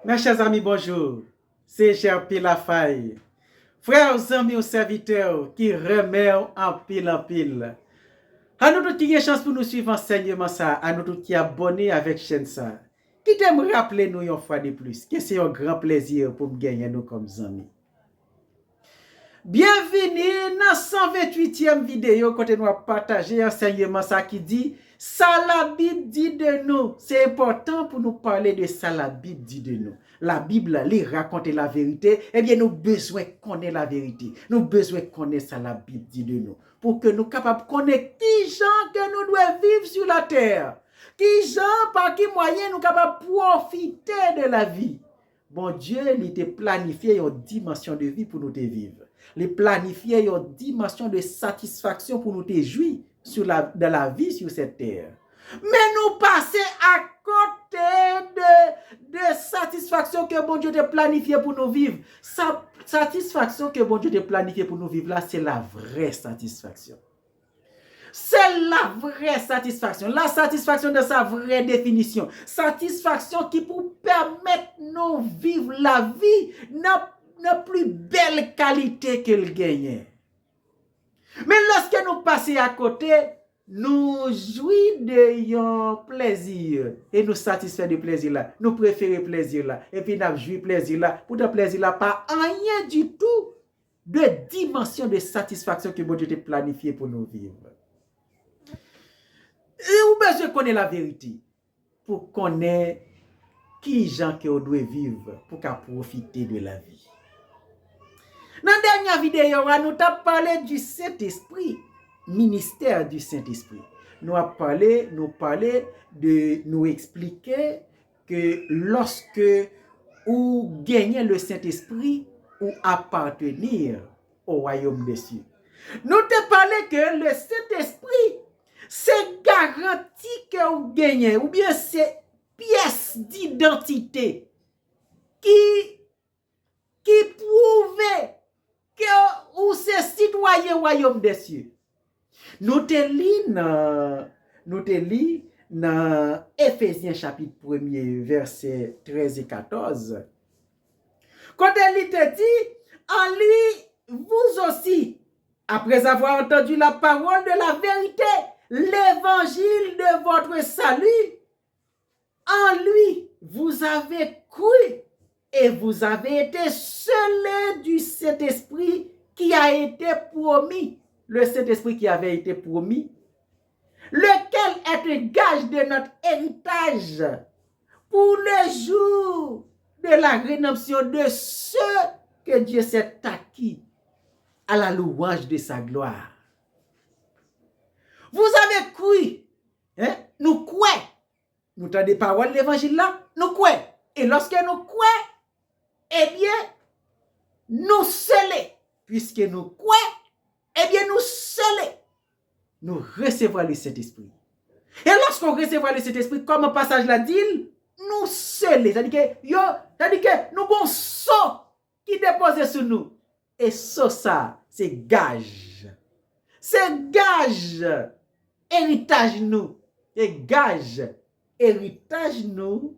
Mes chers amis, bonjour. C'est Cher la faille. Frères, amis ou serviteurs qui remettent en pile. À nous tous qui avons chance pour nous suivre enseignement ça, à nous tous qui abonnés avec chaîne ça. Qui t'aime rappeler nous une fois de plus que c'est un grand plaisir pour me gagner nous comme amis. Bienvenue dans 128e vidéo côté nous partager enseignement ça qui dit ça la Bible dit de nous. C'est important pour nous parler de ça la Bible dit de nous. La Bible lui raconte la vérité. Eh bien nous besoin connaître la vérité. Nous besoin connaître ça la Bible dit de nous pour que nous capables connaître qui gens que nous devons vivre sur la terre. Qui gens par qui moyen nous capables profiter de la vie. Bon Dieu, il te planifié une dimension de vie pour nous te vivre. Il planifié une dimension de satisfaction pour nous te jouir dans la vie sur cette terre. Mais nous passer à côté de satisfaction que bon Dieu te planifié pour nous vivre. Satisfaction que bon Dieu te planifié pour nous vivre là, c'est la vraie satisfaction. C'est la vraie satisfaction. La satisfaction de sa vraie définition. Satisfaction qui pour permettre nous vivre la vie dans plus belle qualité qu'elle gagne. Mais lorsque nous passons à côté, nous jouissons de plaisir et nous satisfaisons de plaisir là. Nous préférons plaisir là. Et puis nous jouissons plaisir là. Pour le plaisir là, pas rien du tout de dimension de satisfaction que bon Dieu a planifié pour nous vivre. Et ou besoin connaître la vérité pour connaître qui gens que on doit vivre pour qu'à profiter de la vie. Dans la dernière vidéo, nous avons parlé du Saint-Esprit, ministère du Saint-Esprit. Nous expliquer que lorsque vous gagnez le Saint-Esprit ou appartenir au royaume des cieux. Nous avons parlé que le Saint-Esprit c'est garanti que vous gagnez, ou bien c'est pièce d'identité qui prouve que vous êtes citoyen royaume des cieux. Nous te lis dans Éphésiens chapitre 1er, verset 13 et 14. Quand elle te dit, en lui, vous aussi, après avoir entendu la parole de la vérité, l'évangile de votre salut, en lui, vous avez cru et vous avez été scellés du Saint-Esprit qui a été promis. Le Saint-Esprit qui avait été promis, lequel est un gage de notre héritage pour le jour de la rédemption de ceux que Dieu s'est acquis à la louange de sa gloire. Vous avez cru, hein? Nous croyons. Nous avons des paroles de l'évangile là, nous croyons. Et lorsque nous croyons, eh bien, nous scellons. Puisque nous croyons, eh bien, nous scellons. Nous recevons le Saint-Esprit. Et lorsqu'on recevra le Saint-Esprit, comme un passage l'a dit, nous scellons. C'est-à-dire que nous avons un sceau qui dépose sur nous. Et ça, c'est gage. C'est gage. Héritage nous. Et gage. Héritage nous.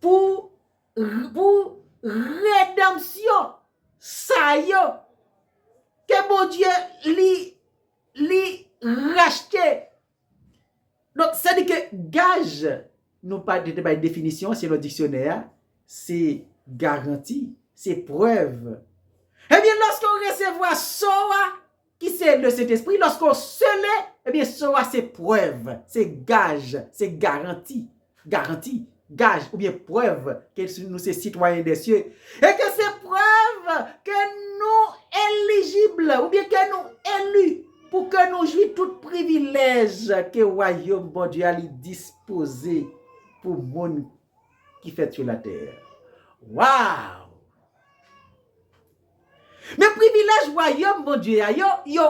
Pour rédemption. Ça y est. Que bon Dieu li racheté. Donc, ça dit que gage, nous pas de définition, c'est le dictionnaire, c'est garantie, c'est preuve. Eh bien, lorsqu'on recevra Soa, qui c'est le Saint-Esprit, lorsqu'on se l'est, eh bien, Soa, c'est preuve, c'est gage, c'est garantie, gage, ou bien preuve que nous sommes citoyens des cieux, et que c'est preuve que nous éligibles, ou bien que nous élus, pour que nous jouissions tout privilège que le royaume bon Dieu a disposé pour le monde qui fait sur la terre. Waouh! Mais privilège royaume bon Dieu yo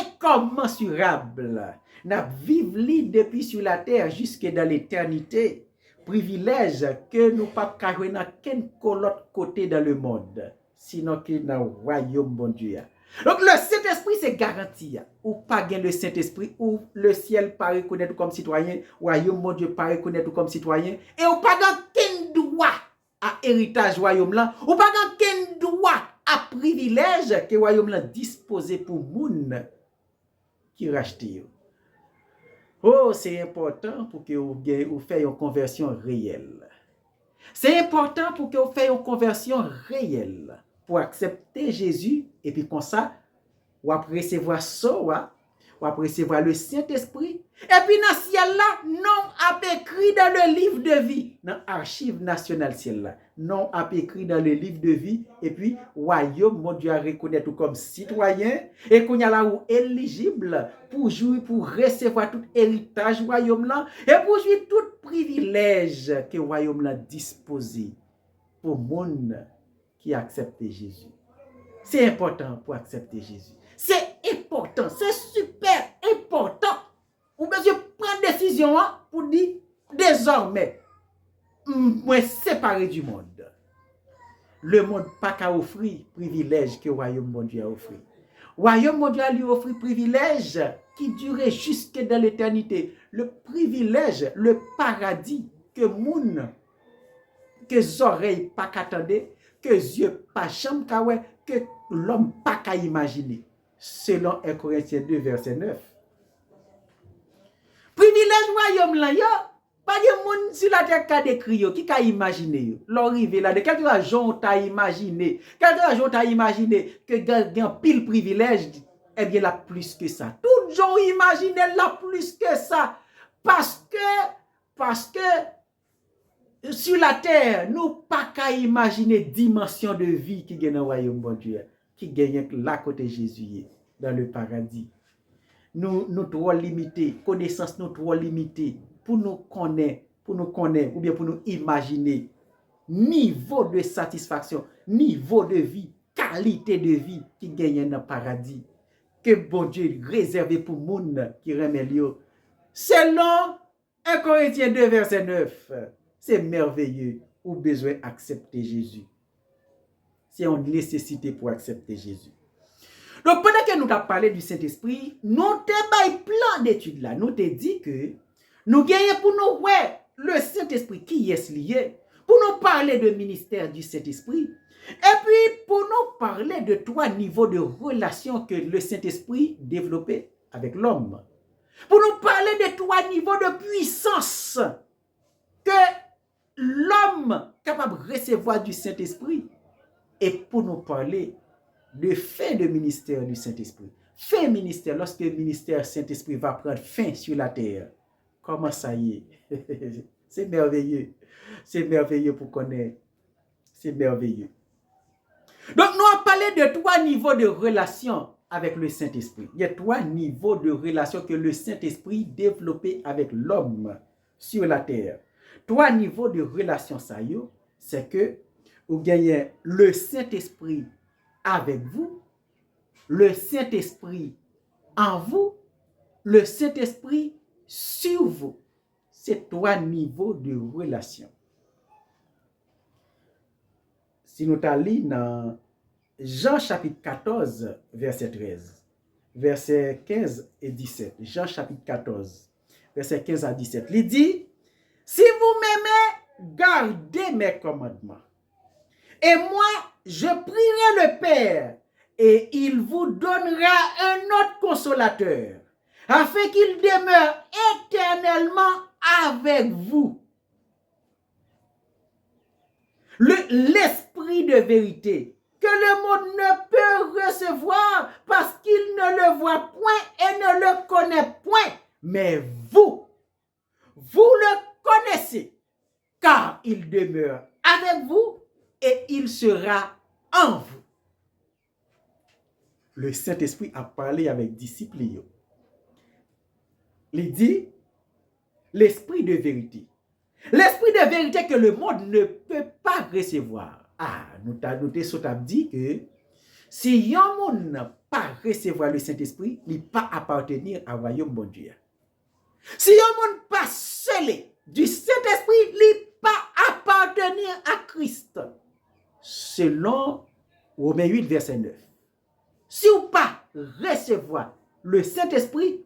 incommensurable. N'a vivre depuis sur la terre jusque dans l'éternité. Privilège que nous pas carrer dans quel autre côté dans le monde, sinon que dans le royaume bon Dieu. Donc le Saint-Esprit c'est garanti. Ou pas gain le Saint-Esprit, ou le ciel pas reconnaître comme citoyen, royaume mon Dieu pas reconnaître comme citoyen, et ou pas dans héritage royaume là, ou pas qu'un droit à privilège que royaume là disposé pour moun qui rachete. Oh, c'est important pour que vous fassiez une conversion réelle. C'est important pour que vous fassiez une conversion réelle pour accepter Jésus et puis comme ça, vous recevoir ça, vous recevoir le Saint-Esprit. Et puis dans ce ciel là, non a écrit dans le livre de vie, dans l'archive nationale ciel là, non a écrit dans le livre de vie et puis royaume mon Dieu a reconnaître comme citoyen et qu'on y a là où éligible pour jouir pour recevoir tout héritage royaume là et pour jouir tout privilège que royaume là disposé pour monde qui accepte Jésus. C'est important pour accepter Jésus. C'est important, c'est super important. Ou bien je prends décision pour dire désormais, moi séparé du monde. Le monde pas qu'à offrir privilège que le royaume mon Dieu a offert. Le royaume mon Dieu a lui offert privilège qui durait jusque dans l'éternité. Le privilège, le paradis que moun, que oreilles pas qu'attendait, que yeux pas chambre kawè, que l'homme pas qu'à imaginer. Selon 1 Corinthiens 2, verset 9. Privilège royaume là, yo, pas de monde sur la terre qui décrit yo, qui a imaginé. L'arrivée là, de quel raison t'as imaginé? Quelle raison t'as imaginé que gagne pile privilège? Eh bien, la plus que ça. Tout gens imaginé la plus que ça. Parce que sur la terre, nous pas qu'à imaginer dimension de vie qui gagne dans le royaume bon Dieu, qui gagne là côté Jésus dans le paradis. Nous trop limités, connaissance nous trop limitée pour nous connaître, ou bien pour nous imaginer niveau de satisfaction, niveau de vie, qualité de vie qui gagne dans le paradis que bon Dieu réservé pour monde qui remet lui. Selon 1 Corinthiens 2 verset 9, c'est merveilleux ou besoin d'accepter Jésus. C'est une nécessité pour accepter Jésus. Donc, pendant que nous avons parlé du Saint-Esprit, nous avons un plan d'études là. Nous avons dit que nous gagnons pour nous ouais, le Saint-Esprit qui est lié, pour nous parler de ministère du Saint-Esprit, et puis pour nous parler de trois niveaux de relation que le Saint-Esprit développait avec l'homme. Pour nous parler de trois niveaux de puissance que l'homme est capable de recevoir du Saint-Esprit, et pour nous parler de fin de ministère du Saint-Esprit. Fin ministère, lorsque le ministère Saint-Esprit va prendre fin sur la terre. Comment ça y est? C'est merveilleux. C'est merveilleux pour connaître. C'est merveilleux. Donc, nous avons parlé de trois niveaux de relation avec le Saint-Esprit. Il y a trois niveaux de relation que le Saint-Esprit développait avec l'homme sur la terre. Trois niveaux de relation, ça y est, c'est que vous gagnez le Saint-Esprit avec vous, le Saint-Esprit en vous, le Saint-Esprit sur vous. C'est trois niveaux de relation. Si nous allons dans Jean chapitre 14, verset 13, verset 15 et 17, Jean chapitre 14, verset 15 à 17, il dit, si vous m'aimez, gardez mes commandements. Et moi, je prierai le Père, et il vous donnera un autre consolateur, afin qu'il demeure éternellement avec vous. L'esprit de vérité, que le monde ne peut recevoir parce qu'il ne le voit point et ne le connaît point. Mais vous le connaissez, car il demeure avec vous et il sera en vous. Le Saint-Esprit a parlé avec disciples. Il dit, l'esprit de vérité. L'esprit de vérité que le monde ne peut pas recevoir. Ah, nous avons dit que si un monde n'a pas recevoir le Saint-Esprit, il ne peut pas appartenir au royaume bon Dieu. Si un monde pas scellé du Saint-Esprit, il ne peut pas appartenir à Christ. Selon Romains 8, verset 9. Si ou pas recevoir le Saint-Esprit,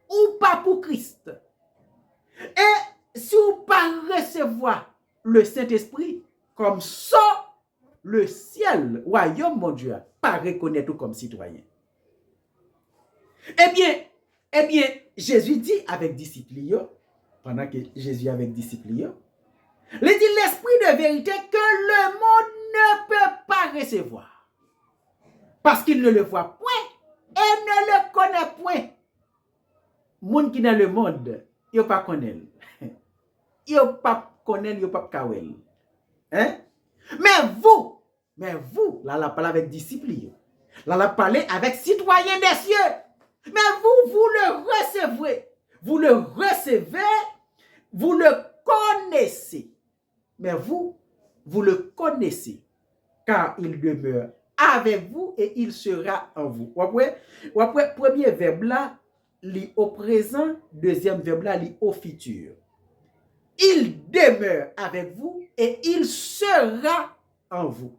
ou pas pour Christ. Et si ou pas recevoir le Saint-Esprit, comme ça, le ciel, royaume, mon Dieu, pas reconnaître comme citoyen. Eh bien, Jésus dit avec disciples, pendant que Jésus avec disciples, il dit l'esprit de vérité que le monde ne peut pas recevoir. Parce qu'il ne le voit point et ne le connaît point. Moun qui dans le monde, il pas connaît. Il pas connaît, il pas kawel. Hein? Mais vous, là la parle avec disciples. Là la parle avec citoyens des cieux. Mais vous le recevez. Vous le recevez, vous le connaissez. Mais vous le connaissez. Car il demeure avec vous et il sera en vous. Après, premier verbe là, lit au présent, deuxième verbe là, lit au futur. Il demeure avec vous et il sera en vous.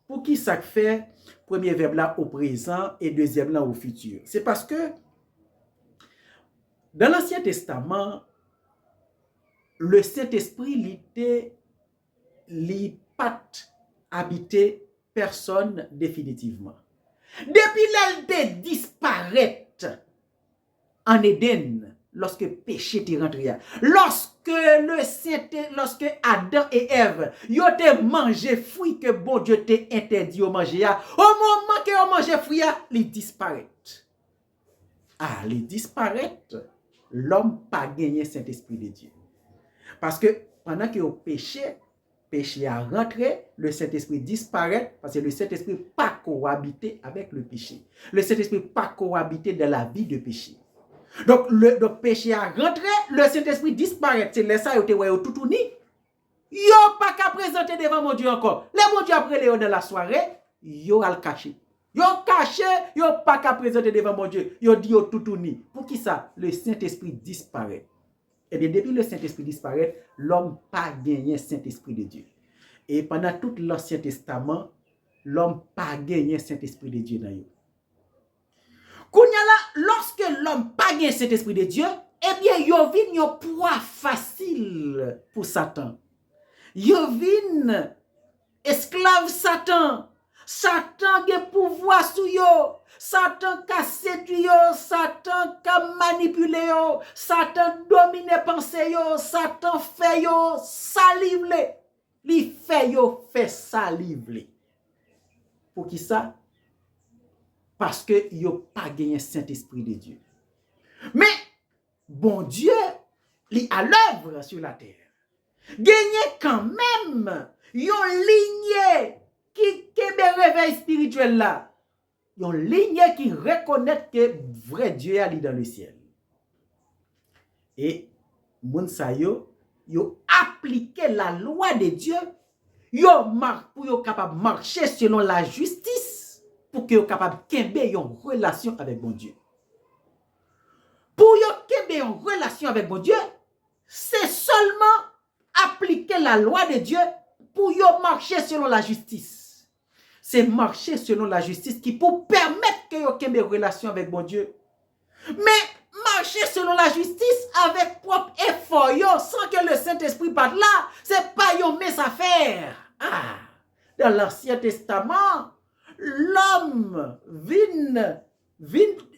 Pour qui ça fait premier verbe là au présent et deuxième là au futur? C'est parce que dans l'Ancien Testament, le Saint-Esprit n'était pas habité personne définitivement. Depuis l'elle disparaît en Éden, lorsque péché est rentré, lorsque Adam et Ève ils ont mangé fruit que bon Dieu t'a interdit de manger, au moment que ont mangé fruit, ils disparaissent. Ah, ils disparaissent. L'homme pas gagné Saint-Esprit de Dieu. Parce que pendant que au péché a rentré, le Saint-Esprit disparaît parce que le Saint-Esprit pas cohabité avec le péché. Le Saint-Esprit pas cohabité dans la vie de péché. Donc le péché a rentré, le Saint-Esprit disparaît. C'est là ça yo te wè tout ni. Yo pas qu'à présenter devant mon Dieu encore. Le bon Dieu après dans la soirée, yo al caché. Yo caché, yo pas qu'à présenter devant mon Dieu. Yo dit yo tout ni. Pour qui ça? Le Saint-Esprit disparaît. Eh bien, depuis le Saint-Esprit disparaît, l'homme pas gagné Saint-Esprit de Dieu. Et pendant tout l'Ancien Testament, l'homme pas gagné Saint-Esprit de Dieu dans lui. Lorsque l'homme pas gagné Saint-Esprit de Dieu, eh bien, yo vin yon proie facile pour Satan. Yo vin esclave Satan. Satan a pouvoir sur yo. Satan a séduit yo, Satan a manipulé yo, Satan domine pensée yo, Satan fait yo salive. Li fait yo fait salive. Pour qui ça? Parce que yo pas gagné Saint-Esprit de Dieu. Mais bon Dieu, li à l'œuvre sur la terre. Gagné quand même yon lignée qui kebe réveil spirituel là. Yon ligne qui reconnaît que vrai Dieu est dans le ciel. Et moun sa yo appliqué la loi de Dieu, pour yo capable marcher selon la justice, pour que yo capable kembe yon relation avec bon Dieu. Pour yo kembe yon relation avec bon Dieu, c'est seulement appliquer la loi de Dieu pour yo marcher selon la justice. C'est marcher selon la justice qui peut permettre que vous ayez une relation avec bon Dieu. Mais marcher selon la justice avec propre effort, sans que le Saint-Esprit parte là, c'est pas yon mes affaires. Ah, dans l'Ancien Testament, l'homme vient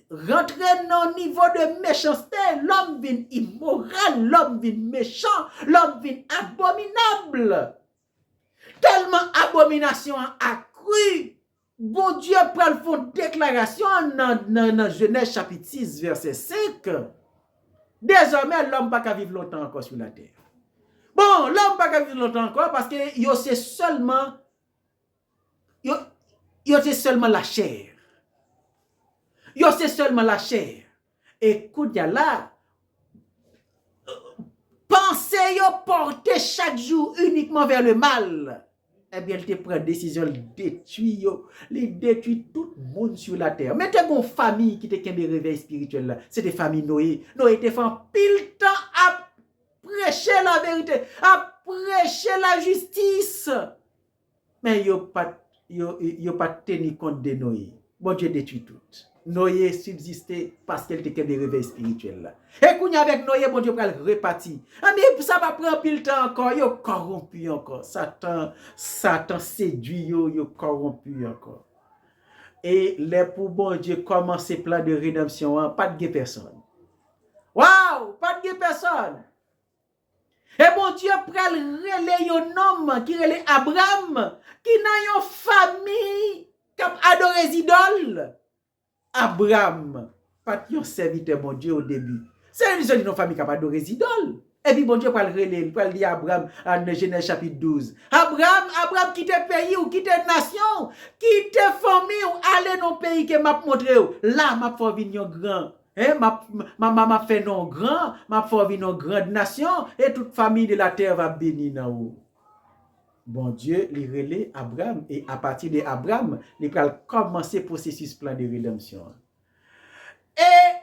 rentrer dans un niveau de méchanceté, l'homme vient immoral, l'homme vient méchant, l'homme vient abominable. Tellement abomination a cru. Bon Dieu prend le fond déclaration dans Genèse chapitre 6 verset 5. Désormais l'homme pas qu'à vivre longtemps encore sur la terre. Bon, l'homme pas qu'à vivre longtemps encore parce que yo c'est seulement la chair. Yo c'est seulement la chair. Et kounya là pensez yo porter chaque jour uniquement vers le mal. Eh bien, elle te prend décision de détruire, détruire tout le monde sur la terre. Mais t'es une famille qui te qu'un réveil spirituel là. C'est des familles Noé. Noé te fait pile temps à prêcher la vérité, à prêcher la justice. Mais yo pas tenu compte de Noé. Bon Dieu détruit tout. Noé subsistait parce qu'elle était des réveils spirituels là. Et qu'on y avec Noé, bon Dieu, pour le repartir. Ah, mais ça va prendre pile temps encore, yo corrompu encore. Satan séduit yo corrompu encore. Et les pour bon Dieu commencer plan de rédemption, hein, pas de personne. Waouh, pas de personne. Et bon Dieu pral relé un homme qui relé Abraham, qui n'a une famille qui adore les idoles. Abraham, pas un serviteur bon Dieu au début. C'est une famille qui adore les idoles. Et puis bon Dieu pral relé, pral dire Abraham en Genèse chapitre 12. Abraham quitte pays ou quitte nation, quitte famille ou aller dans pays que m'a montré. Là m'a fait venir grand. Ma fait non grand, ma fait venir grande nation et toute famille de la terre va bénir dans vous. Bon Dieu, il relève Abraham et à partir de Abraham, il va commencer le processus plan de rédemption. Et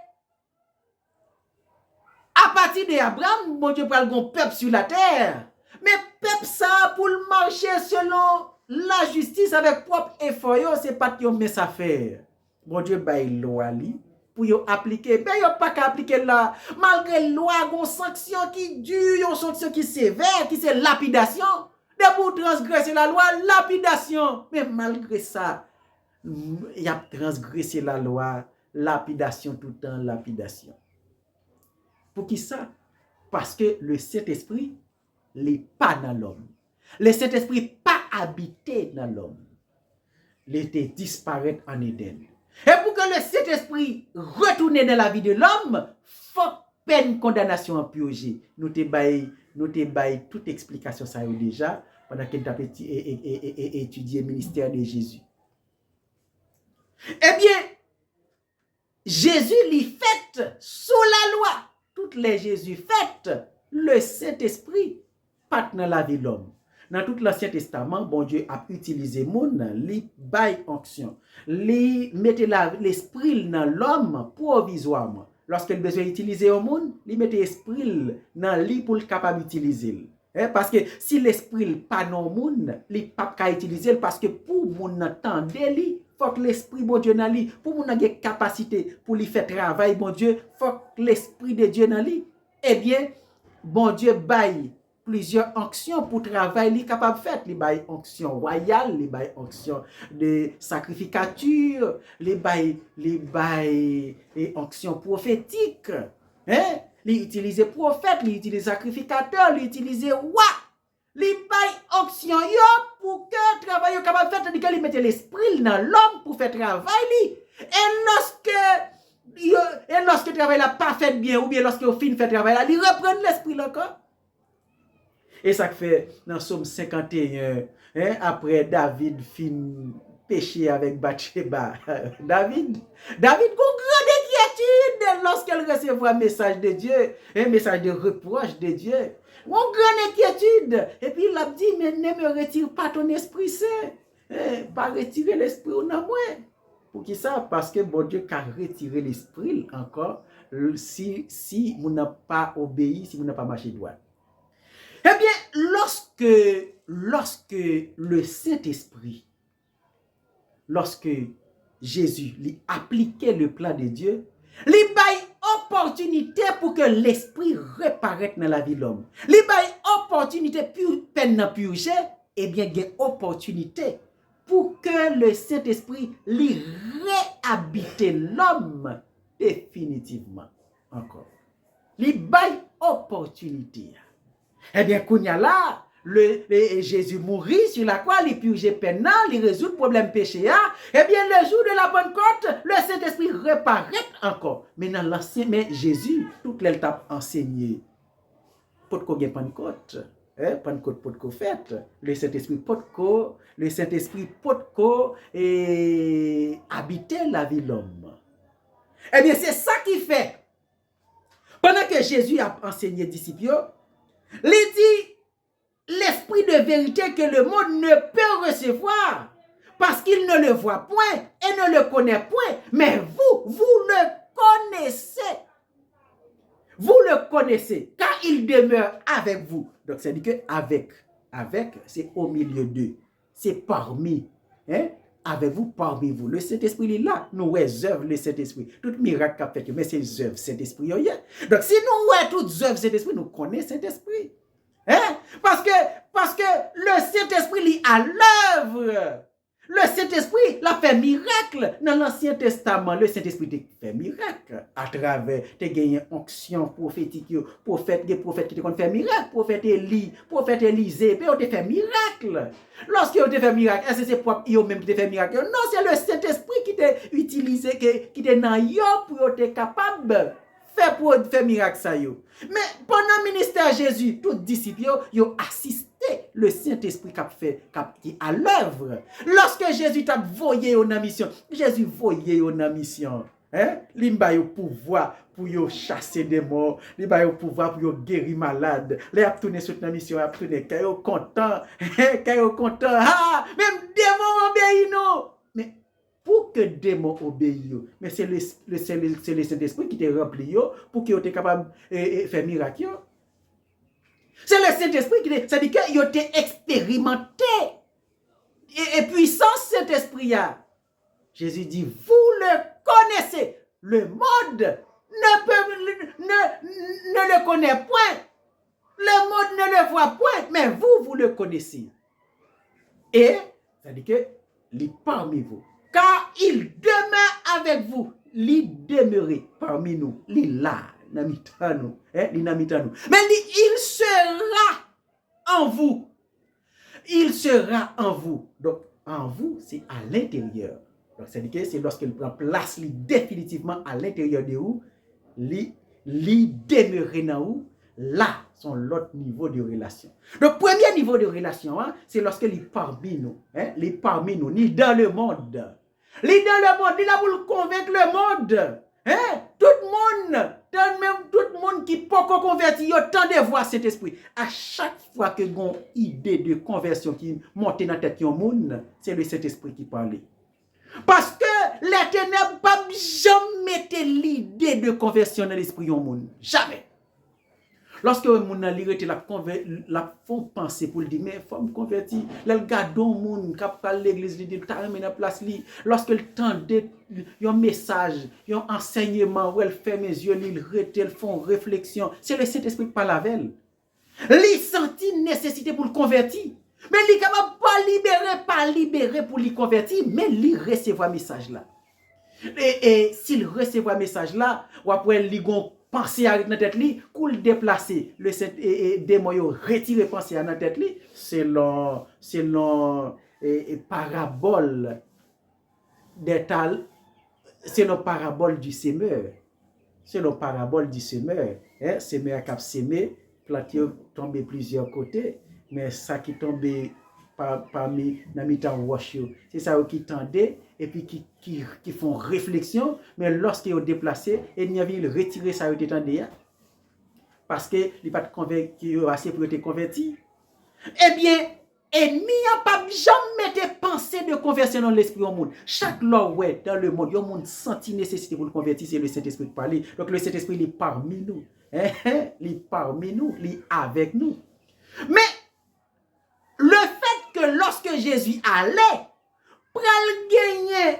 à partir de Abraham, bon Dieu va le peuple sur la terre. Mais peuple ça pour marcher selon la justice avec propre effort, c'est pas que met ça faire. Bon Dieu va loi li pour yo appliquer, mais yo pas qu'à appliquer là malgré loi gon sanction qui dure, yon sanction qui sévère, qui c'est lapidation. De pour transgresser la loi, lapidation. Mais malgré ça, il a transgressé la loi, lapidation tout le temps, lapidation. Pour qui ça? Parce que le Saint-Esprit n'est pas dans l'homme. Le Saint-Esprit pas habité dans l'homme. Il était disparaître en Éden. Et pour que le Saint-Esprit retourne dans la vie de l'homme, faut peine condamnation en purgé. Nous te bail toute explication ça déjà pendant qu'il t'a étudié le ministère de Jésus. Eh bien, Jésus l'y fait sous la loi. Toutes les Jésus faites, le Saint-Esprit part dans la vie de l'homme. Dans tout l'Ancien Testament, bon Dieu a utilisé moun, li bay onction, li mette l'esprit dans l'homme provisoirement. Lorsqu'il besoin d'utiliser un monde, li mette l'esprit dans lui pour le capable d'utiliser. Parce que si l'esprit pas dans monde, li pas ka utiliser parce que pour moun entendre li, faut que l'esprit bon Dieu dans lui, pour moun ait capacité pour lui faire travail bon Dieu, faut que l'esprit de Dieu dans lui. Eh bien, bon Dieu baille plusieurs onctions pour travail li capable faire, li bail onction royale, li bail onction de sacrificature, li bail onction prophétique, li utiliser prophète, li utiliser sacrificateur, li utiliser roi, li bail onction yo pour que travail yo capable faire, tandis que li mette l'esprit dans l'homme pour faire travail li. Et lorsque travail la pas fait bien ou bien lorsque au fin fait travail là, li reprend l'esprit encore. Et ça fait dans Somme 51, après David fin péché avec Bathsheba. David a grande inquiétude lorsqu'elle recevra un message de Dieu, un message de reproche de Dieu. Une grande inquiétude. Et puis il a dit, mais ne me retire pas ton esprit saint. Pas retirer l'esprit au moi. Pour qui ça? Parce que bon Dieu a retiré l'esprit encore si vous n'avez pas obéi, si vous n'avez pas marché droit. Eh bien, lorsque le Saint-Esprit, lorsque Jésus lui appliquait le plan de Dieu, lui baille opportunité pour que l'Esprit reparaisse dans la vie de l'homme. Lui baille opportunité pour peine purger, eh bien, il y a opportunité pour que le Saint-Esprit lui réhabite l'homme définitivement. Encore. Lui baille opportunité. Eh bien, kounya là, Jésus mourit sur la croix, il purge peine, il résout le problème péché. Eh bien, le jour de la Pentecôte, le Saint-Esprit reparaît encore. Mais dans l'ancien, mais Jésus, toute l'étape enseigné. Pour qu'on ait Pentecôte, Pentecôte pour qu'on fête, le Saint-Esprit pour qu'on habiter la vie de l'homme. Eh bien, c'est ça qui fait. Pendant que Jésus a enseigné aux disciples, il dit l'esprit de vérité que le monde ne peut recevoir parce qu'il ne le voit point et ne le connaît point. Mais vous le connaissez. Vous le connaissez car il demeure avec vous. Donc, c'est dit que avec, c'est au milieu d'eux. C'est parmi. avec vous, parmi vous. Le Saint-Esprit il est là. Nous œuvres le Saint-Esprit. Tout miracle qu'a fait, mais c'est les œuvres Saint-Esprit. Donc si nous toutes œuvres Saint-Esprit, nous connaissons Saint-Esprit. Hein? Parce que le Saint-Esprit il est à l'œuvre. Le Saint-Esprit l'a fait miracle. Dans l'Ancien Testament, le Saint-Esprit a fait miracle. À travers, tu as gagné onction prophétique, prophète qui te fait miracle, prophète Élie, prophète Élisée, puis ils ont fait miracle. Lorsqu'ils ont fait miracle, est-ce que c'est propre, ils ont même fait miracle? Non, c'est le Saint-Esprit qui t'a utilisé, qui t'a dans yo pour être capable pour faire miracle ça yo. Mais pendant le ministère Jésus, tous les disciples ont assisté le Saint-Esprit qui à l'œuvre. Lorsque Jésus t'a voyé en mission, Jésus voyé en mission. Hein? Il a eu pouvoir pour chasser des morts, il a eu pouvoir pour guérir malade. Il a tourné sur la mission, il a tourné quand il est content, ah, même démon obéit non. Mais pour que démon obéisse, mais c'est le Saint-Esprit qui te rempli pour qu'il soit capable de faire miracle. C'est le Saint-Esprit qui te, c'est-à-dire qu'il a expérimenté et puissance Saint-Esprit. Jésus dit, vous le connaissez. Le monde ne le connaît point. Le monde ne le voit point, mais vous le connaissez. Et, c'est-à-dire qu'il est parmi vous. Car il demeure avec vous. Il demeure parmi nous. Il est là, il mais il sera en vous. Il sera en vous. Donc, en vous, c'est à l'intérieur. Donc, c'est-à-dire que c'est lorsqu'il prend place définitivement à l'intérieur de vous, il demeure dans vous. Là, sont l'autre niveau de relation. Le premier niveau de relation, c'est lorsqu'il est parmi nous. Il est parmi nous, ni dans le monde. Il est dans le monde, il est là pour convaincre le monde. Tout le monde qui peut convertir, il y a tant de voir cet esprit. À chaque fois que vous avez une idée de conversion qui monte dans la tête de monde, c'est le Saint-Esprit qui parle. Parce que les ténèbres ne jamais mettre l'idée de conversion dans l'esprit du monde. Jamais. Lorsque le monde a liré la font penser pour le dire, mais il faut me convertir. Là, le gars dans le monde qui a l'église, il dit, tu as remis la place. Lorsque le temps de un message, un enseignement, où elle ferme les yeux, il retient, font réflexion, c'est le Saint-Esprit qui parle avec elle. Il sentit nécessité pour le convertir. Mais il est capable pas libérer pour le convertir, mais il recevoir message là. Et s'il recevoir message là, ou après il penser à la tête li, coule déplacer le démon yo retirer penser à la tête li, selon parabole d'étal, selon parabole du semeur. Selon parabole du semeur, semeur qui a semé, planté tombé plusieurs côtés, mais ça qui tombé parmi dans mi-temps roche, c'est ça qui tendait et puis qui font réflexion, mais lorsqu'ils ont déplacé, il y avait retiré ça qui tendait parce que il pas convaincu assez pour être converti. Eh bien, ennemi n'a pas jamais pensé de conversion dans l'esprit au monde. Chaque loi dans le monde, il monde senti nécessité pour le convertir, c'est le Saint-Esprit de parler. Donc le Saint-Esprit il est parmi nous. Il est parmi nous, il est avec nous. Mais le fait que lorsque Jésus allait, pral gagner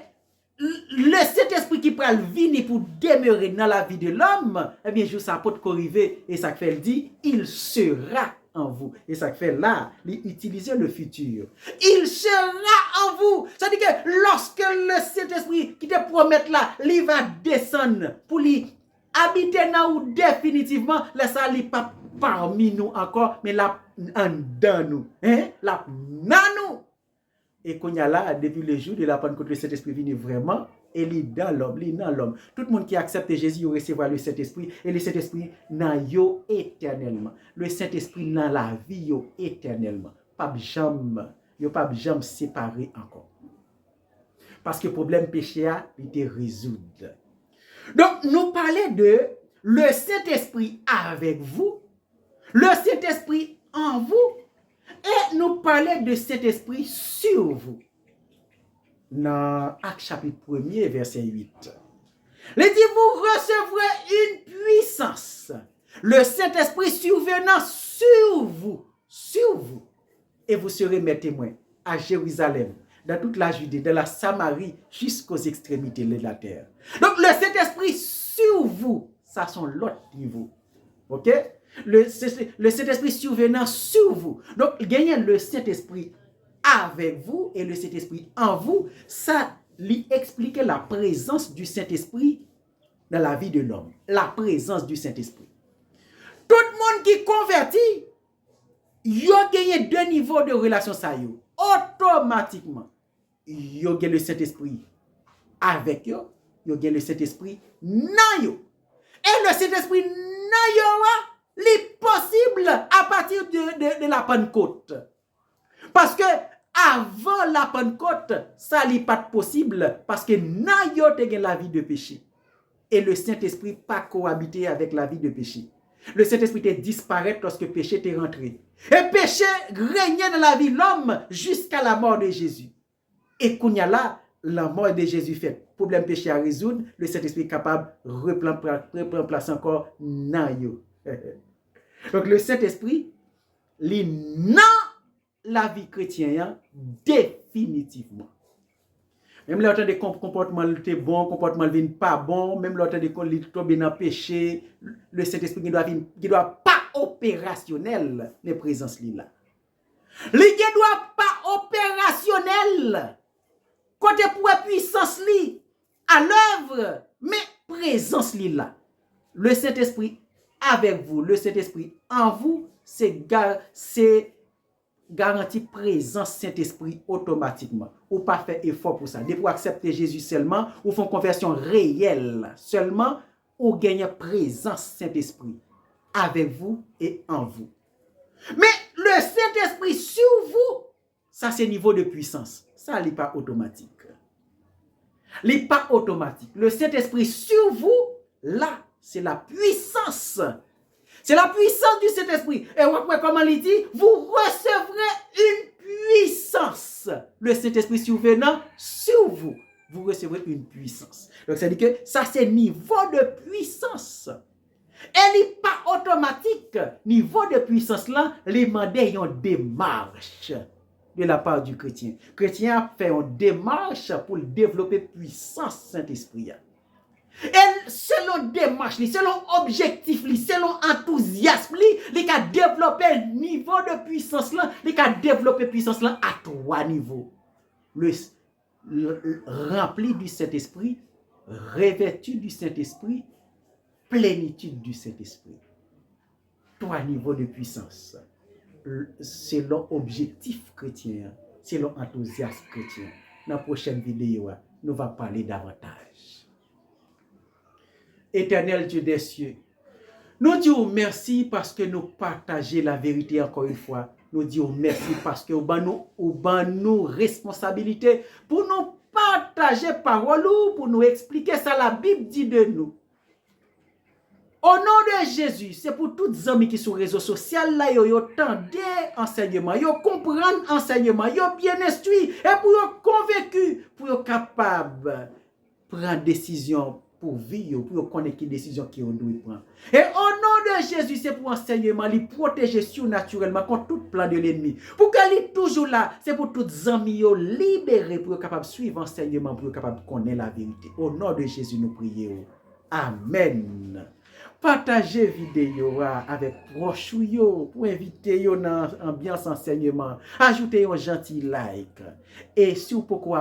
le Saint-Esprit qui pral venir pour demeurer dans la vie de l'homme, eh bien, je ça peut arriver et ça fait dit, il sera en vous. Et ça fait là, il utiliser le futur. Il sera en vous. Ça dit que lorsque le Saint-Esprit qui te promet là, il va descendre pour lui habiter dans nous définitivement, là ça n'est pas parmi nous encore, mais là dans nous. Là dans nous. Et qu'on y a là, depuis le jour de la Pentecôte, le Saint-Esprit vient vraiment, et il est dans l'homme, il est dans l'homme. Tout le monde qui accepte Jésus, il recevra le Saint-Esprit, et le Saint-Esprit dans yo éternellement. Le Saint-Esprit dans la vie yo éternellement. Pas jamais séparé encore. Parce que le problème péché a été résolu. Donc, nous parlons de le Saint-Esprit avec vous, le Saint-Esprit en vous, et nous parlons de cet esprit sur vous. Dans Actes chapitre 1er, verset 8. Il dit, vous recevrez une puissance. Le Saint-Esprit survenant sur vous. Et vous serez mes témoins à Jérusalem, dans toute la Judée, de la Samarie jusqu'aux extrémités de la terre. Donc le Saint-Esprit sur vous, ça sont l'autre niveau. OK? Le Saint-Esprit survenant sur vous. Donc gagnez le Saint-Esprit avec vous et le Saint-Esprit en vous, ça lui explique la présence du Saint-Esprit dans la vie de l'homme. La présence du Saint-Esprit. Tout le monde qui convertit, il a gagné 2 niveaux de relation ça yo. Automatiquement, il a gagné le Saint-Esprit avec yo, il a gagné le Saint-Esprit nan yo. Et le Saint-Esprit nan yo, est possible à partir de la Pentecôte. Parce que avant la Pentecôte, ça n'est pas possible parce que nan yo te gen la vie de péché. Et le Saint-Esprit pas cohabité avec la vie de péché. Le Saint-Esprit te disparaît lorsque le péché t'est rentré. Et péché régnait dans la vie de l'homme jusqu'à la mort de Jésus. Et qu'on y a là, la mort de Jésus fait. Problème péché à résoudre, le Saint-Esprit est capable de reprendre place encore nan yo. Donc le Saint-Esprit, il nan la vie chrétienne définitivement. Même l'autre des comportements était bon, comportement vient pas bon, même l'autre des tomber dans péché, le Saint-Esprit qui doit pas opérationnel les présences là. Il ne doit pas opérationnel côté pour puissance li à l'œuvre, mais présence li là. Le Saint-Esprit avec vous, le Saint-Esprit en vous, c'est garantie présence Saint-Esprit automatiquement. Ou pas faire effort pour ça. Dès pour accepter Jésus seulement, ou font conversion réelle seulement, ou gagnez présence Saint-Esprit avec vous et en vous. Mais le Saint-Esprit sur vous, ça c'est niveau de puissance. Ça n'est pas automatique. n'est pas automatique. Le Saint-Esprit sur vous, là, c'est la puissance. C'est la puissance du Saint-Esprit. Et après, comment il dit, vous recevrez une puissance. Le Saint-Esprit survenant sur vous, vous recevrez une puissance. Donc, ça dit que ça, c'est niveau de puissance. Elle n'est pas automatique. Niveau de puissance là, les mandés une démarche de la part du chrétien. Le chrétien a fait une démarche pour développer puissance Saint-Esprit. Et selon démarche, selon objectif, selon enthousiasme, il a développé niveau de puissance là, il a développé puissance là à 3 niveaux. Le rempli du Saint-Esprit, revêtu du Saint-Esprit, plénitude du Saint-Esprit. 3 niveaux de puissance. Selon objectif chrétien, selon enthousiasme chrétien. Dans la prochaine vidéo, nous allons parler davantage. Éternel Dieu des cieux, nous disons merci parce que nous partageons la vérité encore une fois. Nous disons merci parce que nous avons responsabilité pour nous partager parole, pour nous expliquer ça la Bible dit de nous. Au nom de Jésus, c'est pour toutes les amis qui sont sur les réseaux sociaux, là, yo tendent enseignement, yo comprennent enseignement, yo bien instruit, et pour yo convaincu, pour yo capable prendre décision pour vivre, pour yo connaître qui décision qui on doit prendre. Et au nom de Jésus, c'est pour enseignement, lui protéger surnaturellement contre tout plan de l'ennemi. Pour qu'elle est toujours là, c'est pour toutes les amis yo libérés, pour yo capable suivre enseignement, pour yo capable connaître la vérité. Au nom de Jésus, nous prions. Amen. Partagez vidéo avec proche pour inviter yo dans ambiance enseignement. Ajoutez un gentil like. Et si vous pouvez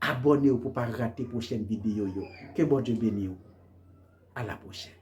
abonnez-vous pour ne pas rater la prochaine vidéo. Que bon Dieu bénisse. À la prochaine.